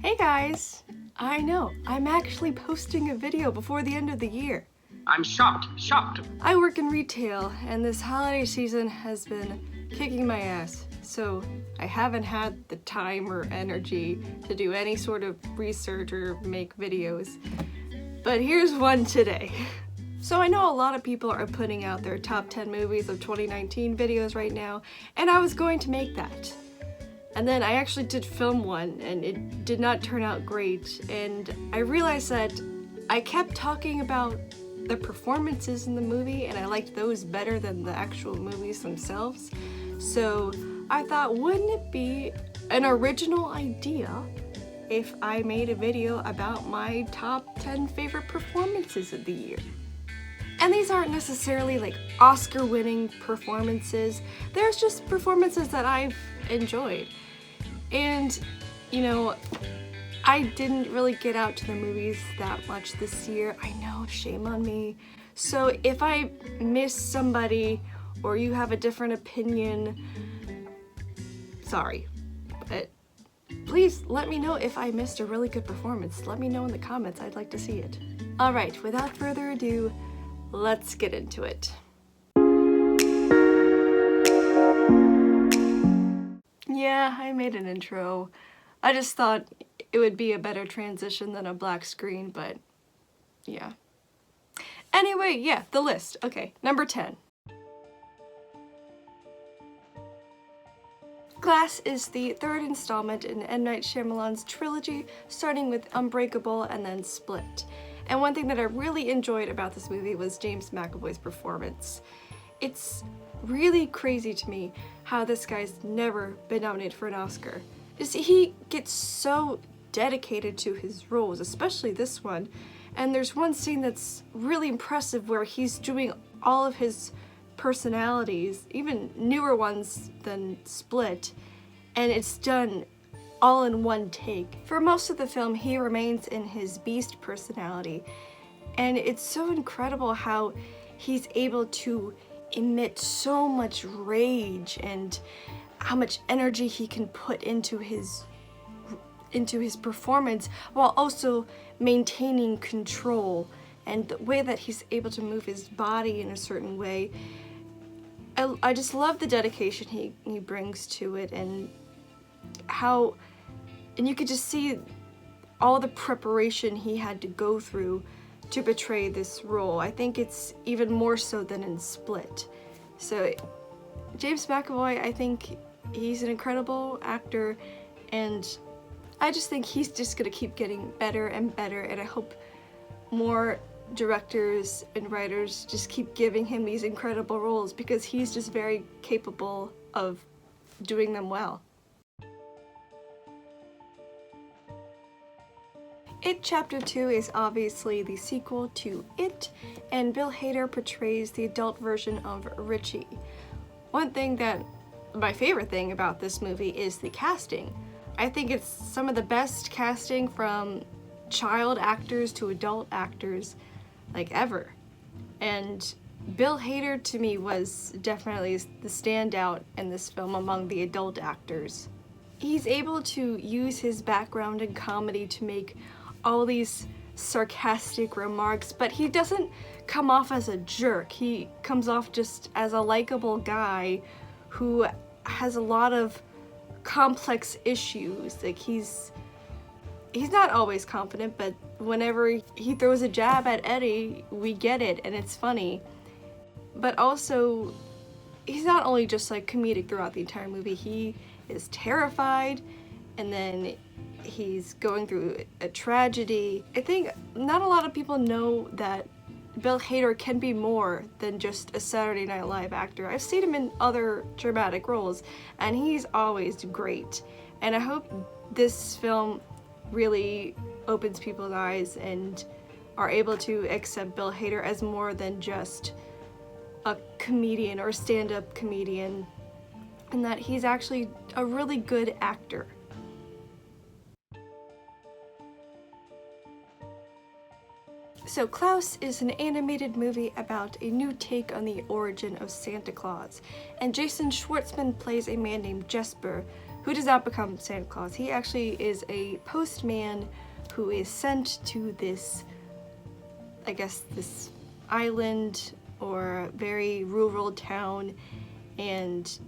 Hey guys! I know, I'm actually posting a video before the end of the year. I'm shocked. I work in retail, and this holiday season has been kicking my ass, so I haven't had the time or energy to do any sort of research or make videos. But here's one today. So I know a lot of people are putting out their top 10 movies of 2019 videos right now, and I was going to make that. And then I actually did film one, and it did not turn out great, and I realized that I kept talking about the performances in the movie, and I liked those better than the actual movies themselves. So I thought, wouldn't it be an original idea if I made a video about my top 10 favorite performances of the year? And these aren't necessarily like Oscar-winning performances. There's just performances that I've enjoyed. And, you know, I didn't really get out to the movies that much this year. I know, shame on me. So if I miss somebody or you have a different opinion, sorry. But please let me know if I missed a really good performance. Let me know in the comments. I'd like to see it. All right, without further ado, let's get into it. Yeah, I made an intro. I just thought it would be a better transition than a black screen, but yeah. Anyway, yeah, the list. Okay, number 10. Glass is the third installment in M. Night Shyamalan's trilogy, starting with Unbreakable and then Split. And one thing that I really enjoyed about this movie was James McAvoy's performance. It's really crazy to me how this guy's never been nominated for an Oscar. You see, he gets so dedicated to his roles, especially this one. And there's one scene that's really impressive where he's doing all of his personalities, even newer ones than Split, and it's done all in one take. For most of the film, he remains in his beast personality, and it's so incredible how he's able to emit so much rage and how much energy he can put into his performance while also maintaining control, and the way that he's able to move his body in a certain way. I just love the dedication he brings to it, and you could just see all the preparation he had to go through to portray this role. I think it's even more so than in Split. So James McAvoy, I think he's an incredible actor, and I just think he's just gonna keep getting better and better, and I hope more directors and writers just keep giving him these incredible roles because he's just very capable of doing them well. It Chapter 2 is obviously the sequel to It, and Bill Hader portrays the adult version of Richie. My favorite thing about this movie is the casting. I think it's some of the best casting from child actors to adult actors like ever. And Bill Hader to me was definitely the standout in this film among the adult actors. He's able to use his background in comedy to make all these sarcastic remarks, but he doesn't come off as a jerk. He comes off just as a likable guy who has a lot of complex issues. Like he's not always confident, but whenever he throws a jab at Eddie, we get it and it's funny. But also, he's not only just like comedic throughout the entire movie, he is terrified, and then he's going through a tragedy. I think not a lot of people know that Bill Hader can be more than just a Saturday Night Live actor. I've seen him in other dramatic roles, and he's always great. And I hope this film really opens people's eyes and are able to accept Bill Hader as more than just a comedian or a stand-up comedian, and that he's actually a really good actor. So Klaus is an animated movie about a new take on the origin of Santa Claus, and Jason Schwartzman plays a man named Jesper, who does not become Santa Claus. He actually is a postman who is sent to this, I guess, this island or very rural town, and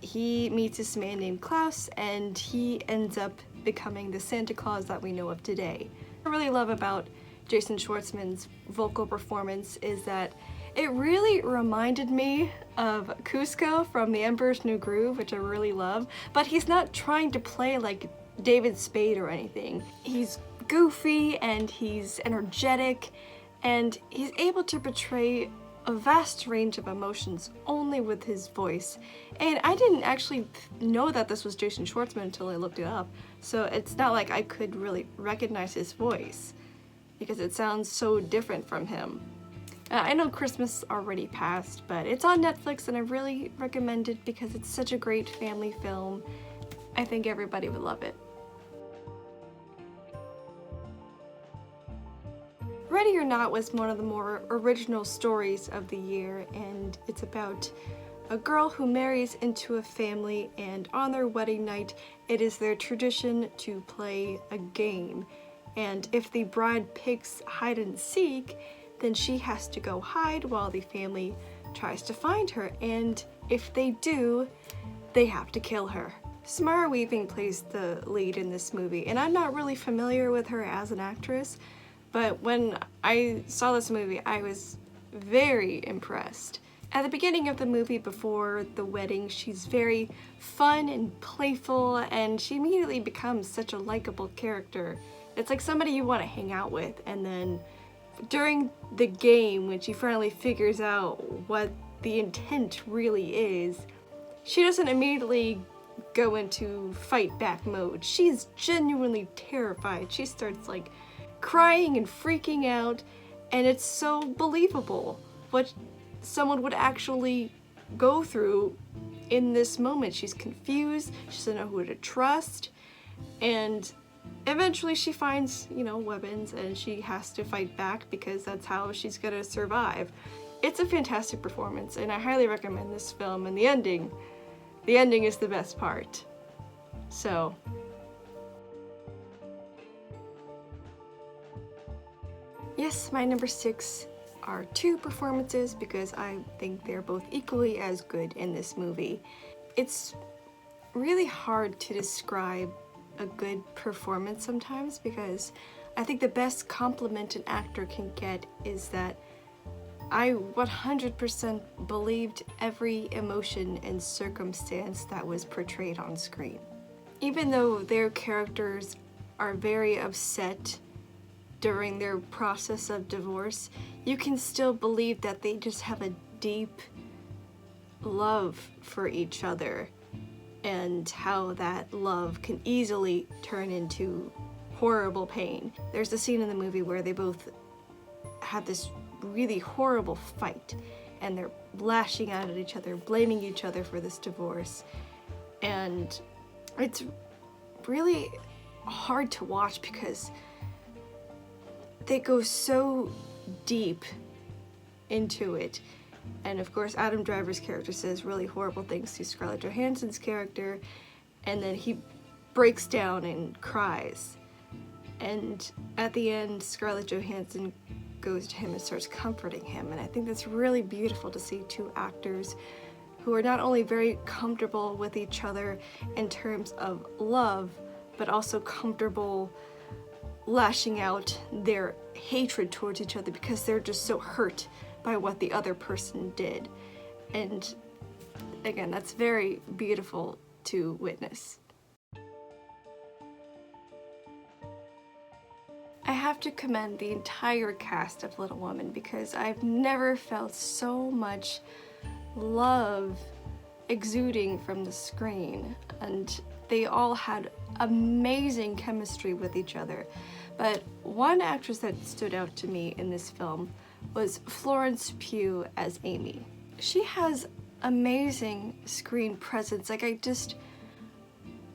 he meets this man named Klaus, and he ends up becoming the Santa Claus that we know of today. What I really love about Jason Schwartzman's vocal performance is that it really reminded me of Kuzco from The Emperor's New Groove, which I really love, but he's not trying to play like David Spade or anything. He's goofy and he's energetic, and he's able to portray a vast range of emotions only with his voice. And I didn't actually know that this was Jason Schwartzman until I looked it up, so it's not like I could really recognize his voice because it sounds so different from him. I know Christmas already passed, but it's on Netflix and I really recommend it because it's such a great family film. I think everybody would love it. Ready or Not was one of the more original stories of the year, and it's about a girl who marries into a family, and on their wedding night it is their tradition to play a game, and if the bride picks hide and seek, then she has to go hide while the family tries to find her, and if they do, they have to kill her. Samara Weaving plays the lead in this movie, and I'm not really familiar with her as an actress, but when I saw this movie, I was very impressed. At the beginning of the movie, before the wedding, she's very fun and playful, and she immediately becomes such a likable character. It's like somebody you want to hang out with, and then during the game, when she finally figures out what the intent really is, she doesn't immediately go into fight back mode. She's genuinely terrified. She starts like crying and freaking out, and it's so believable what someone would actually go through in this moment. She's confused, she doesn't know who to trust, and eventually she finds, weapons, and she has to fight back because that's how she's gonna survive. It's a fantastic performance, and I highly recommend this film, and the ending is the best part. So yes, my number 6 are 2 performances because I think they're both equally as good in this movie. It's really hard to describe a good performance sometimes because I think the best compliment an actor can get is that I 100% believed every emotion and circumstance that was portrayed on screen. Even though their characters are very upset during their process of divorce, you can still believe that they just have a deep love for each other, and how that love can easily turn into horrible pain. There's a scene in the movie where they both have this really horrible fight, and they're lashing out at each other, blaming each other for this divorce, and it's really hard to watch because they go so deep into it. And of course, Adam Driver's character says really horrible things to Scarlett Johansson's character, and then he breaks down and cries. And at the end, Scarlett Johansson goes to him and starts comforting him. And I think that's really beautiful to see 2 actors who are not only very comfortable with each other in terms of love, but also comfortable lashing out their hatred towards each other because they're just so hurt by what the other person did. And again, that's very beautiful to witness. I have to commend the entire cast of Little Women because I've never felt so much love exuding from the screen, and they all had amazing chemistry with each other. But one actress that stood out to me in this film was Florence Pugh as Amy. She has amazing screen presence.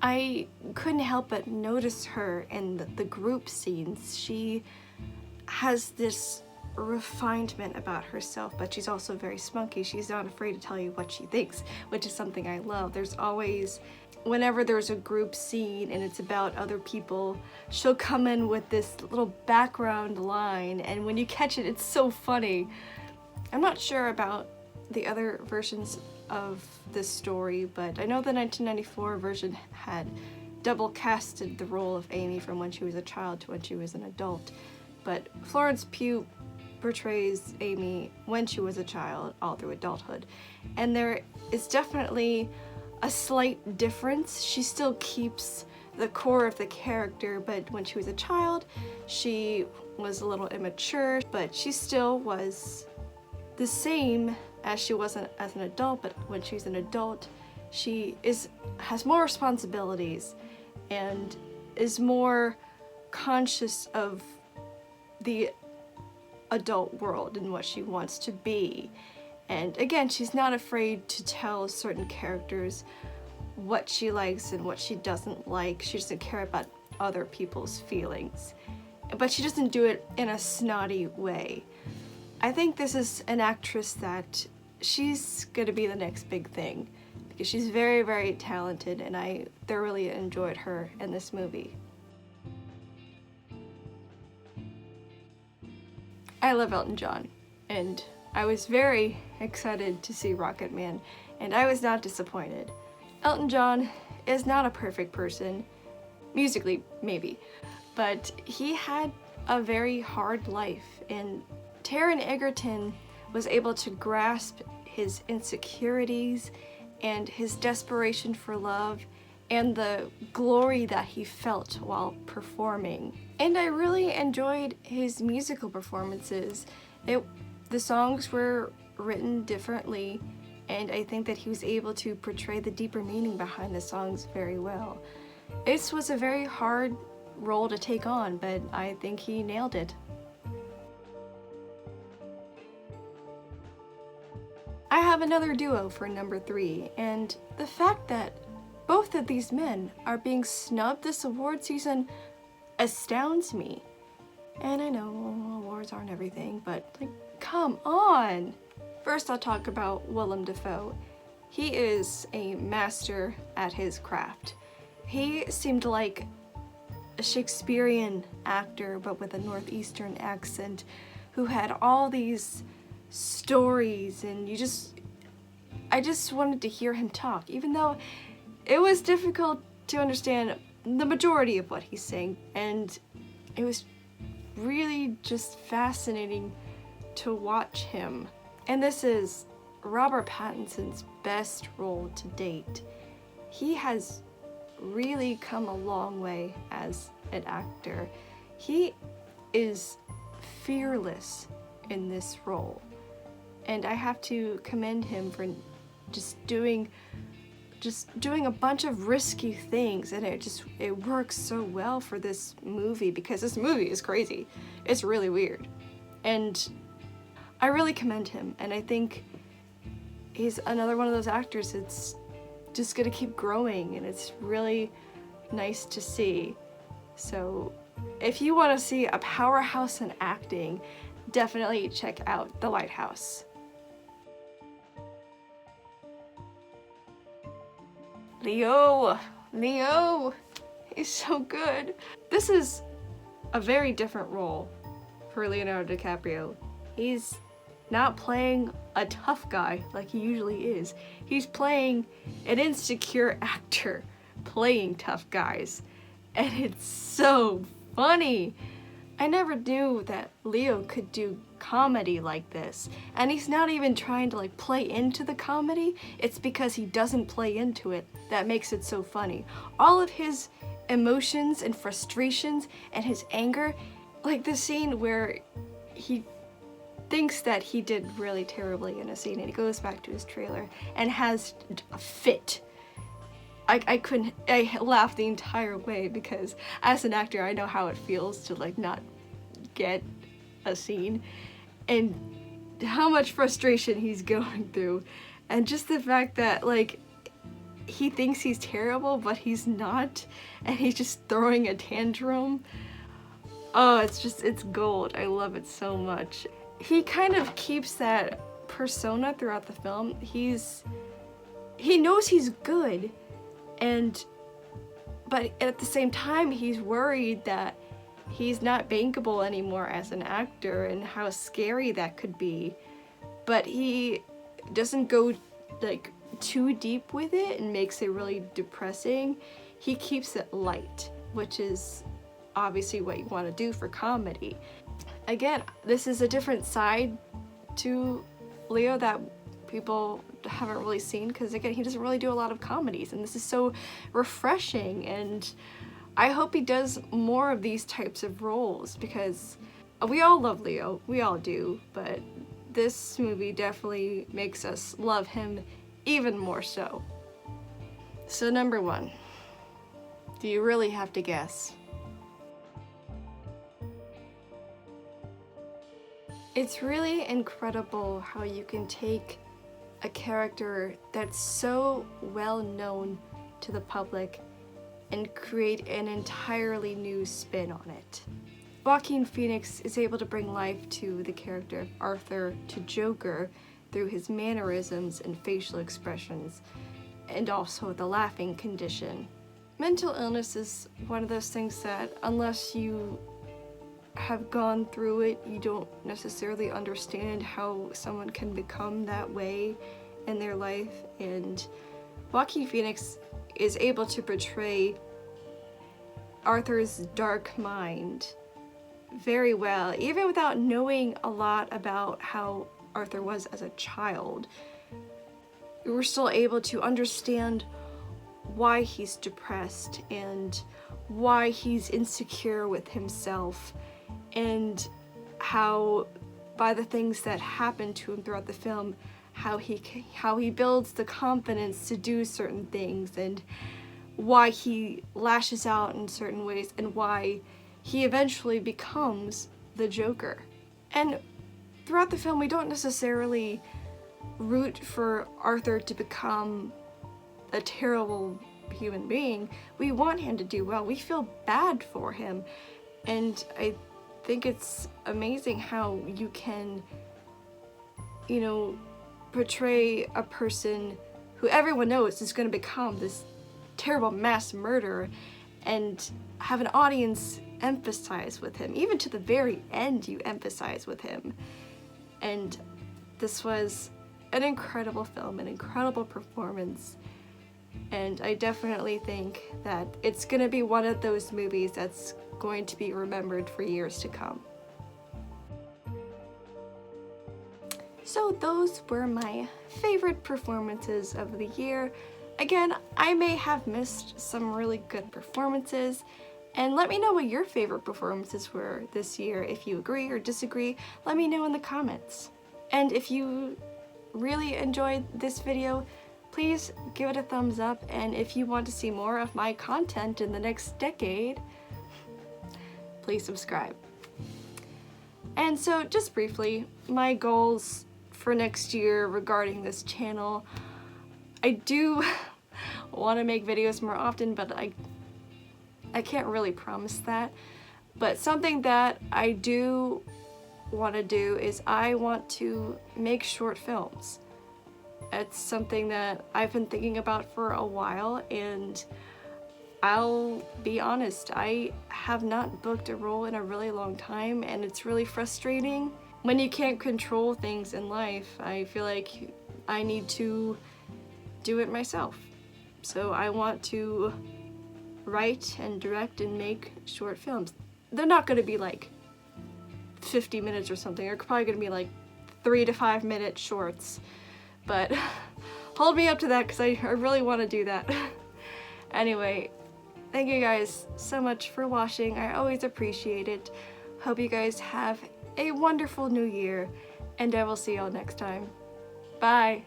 I couldn't help but notice her in the group scenes. She has this refinement about herself, but she's also very spunky. She's not afraid to tell you what she thinks, which is something I love. There's always whenever there's a group scene and it's about other people, she'll come in with this little background line, and when you catch it, it's so funny. I'm not sure about the other versions of this story, but I know the 1994 version had double casted the role of Amy from when she was a child to when she was an adult. But Florence Pugh portrays Amy when she was a child all through adulthood. And there is definitely a slight difference. She still keeps the core of the character, but when she was a child, she was a little immature, but she still was the same as she was as an adult. But when she's an adult, she has more responsibilities and is more conscious of the adult world and what she wants to be. And again, she's not afraid to tell certain characters what she likes and what she doesn't like. She doesn't care about other people's feelings. But she doesn't do it in a snotty way. I think this is an actress that she's gonna be the next big thing, because she's very, very talented, and I thoroughly enjoyed her in this movie. I love Elton John, and I was very excited to see Rocket Man, and I was not disappointed. Elton John is not a perfect person, musically maybe, but he had a very hard life, and Taron Egerton was able to grasp his insecurities and his desperation for love and the glory that he felt while performing. And I really enjoyed his musical performances. The songs were written differently, and I think that he was able to portray the deeper meaning behind the songs very well. This was a very hard role to take on, but I think he nailed it. I have another duo for number 3, and the fact that both of these men are being snubbed this award season astounds me. And I know awards aren't everything, but like, come on! First, I'll talk about Willem Dafoe. He is a master at his craft. He seemed like a Shakespearean actor, but with a Northeastern accent, who had all these stories, and I just wanted to hear him talk, even though it was difficult to understand the majority of what he's saying, and it was really just fascinating to watch him. And this is Robert Pattinson's best role to date. He has really come a long way as an actor. He is fearless in this role, and I have to commend him for just doing a bunch of risky things, and it works so well for this movie, because this movie is crazy. It's really weird, and I really commend him, and I think he's another one of those actors that's just gonna keep growing, and it's really nice to see. So if you want to see a powerhouse in acting, definitely check out The Lighthouse. Leo, he's so good. This is a very different role for Leonardo DiCaprio. He's not playing a tough guy like he usually is. He's playing an insecure actor playing tough guys, and it's so funny. I never knew that Leo could do comedy like this, and he's not even trying to like play into the comedy. It's because he doesn't play into it that makes it so funny. All of his emotions and frustrations and his anger, like the scene where he thinks that he did really terribly in a scene, and he goes back to his trailer and has a fit. I laughed the entire way, because as an actor, I know how it feels to like not get a scene, and how much frustration he's going through, and just the fact that like he thinks he's terrible, but he's not, and he's just throwing a tantrum. Oh, it's gold. I love it so much. He kind of keeps that persona throughout the film. He knows he's good, But at the same time, he's worried that he's not bankable anymore as an actor and how scary that could be. But he doesn't go like too deep with it and makes it really depressing. He keeps it light, which is obviously what you want to do for comedy. Again, this is a different side to Leo that people haven't really seen, because again, he doesn't really do a lot of comedies, and this is so refreshing, and I hope he does more of these types of roles, because we all love Leo, we all do, but this movie definitely makes us love him even more so. So number 1, do you really have to guess? It's really incredible how you can take a character that's so well known to the public and create an entirely new spin on it. Joaquin Phoenix is able to bring life to the character of Arthur, to Joker, through his mannerisms and facial expressions, and also the laughing condition. Mental illness is one of those things that, unless you have gone through it, you don't necessarily understand how someone can become that way in their life, and Joaquin Phoenix is able to portray Arthur's dark mind very well, even without knowing a lot about how Arthur was as a child. We're still able to understand why he's depressed and why he's insecure with himself, and how by the things that happen to him throughout the film, how he builds the confidence to do certain things, and why he lashes out in certain ways, and why he eventually becomes the Joker. And throughout the film, we don't necessarily root for Arthur to become a terrible human being. We want him to do well. We feel bad for him. And I think it's amazing how you can, you know, portray a person who everyone knows is going to become this terrible mass murderer and have an audience empathize with him. Even to the very end, you empathize with him. And this was an incredible film, an incredible performance, and I definitely think that it's going to be one of those movies that's going to be remembered for years to come. So those were my favorite performances of the year. Again, I may have missed some really good performances, and let me know what your favorite performances were this year. If you agree or disagree, let me know in the comments. And if you really enjoyed this video, please give it a thumbs up, and if you want to see more of my content in the next decade, please subscribe. And so just briefly, my goals for next year regarding this channel, I do want to make videos more often, but I can't really promise that. But something that I do want to do is I want to make short films. It's something that I've been thinking about for a while, and I'll be honest, I have not booked a role in a really long time, and it's really frustrating. When you can't control things in life, I feel like I need to do it myself. So I want to write and direct and make short films. They're not going to be like 50 minutes or something. They're probably going to be like 3 to 5 minute shorts. But hold me up to that, because I really want to do that. Anyway, thank you guys so much for watching. I always appreciate it. Hope you guys have a wonderful new year, and I will see y'all next time. Bye!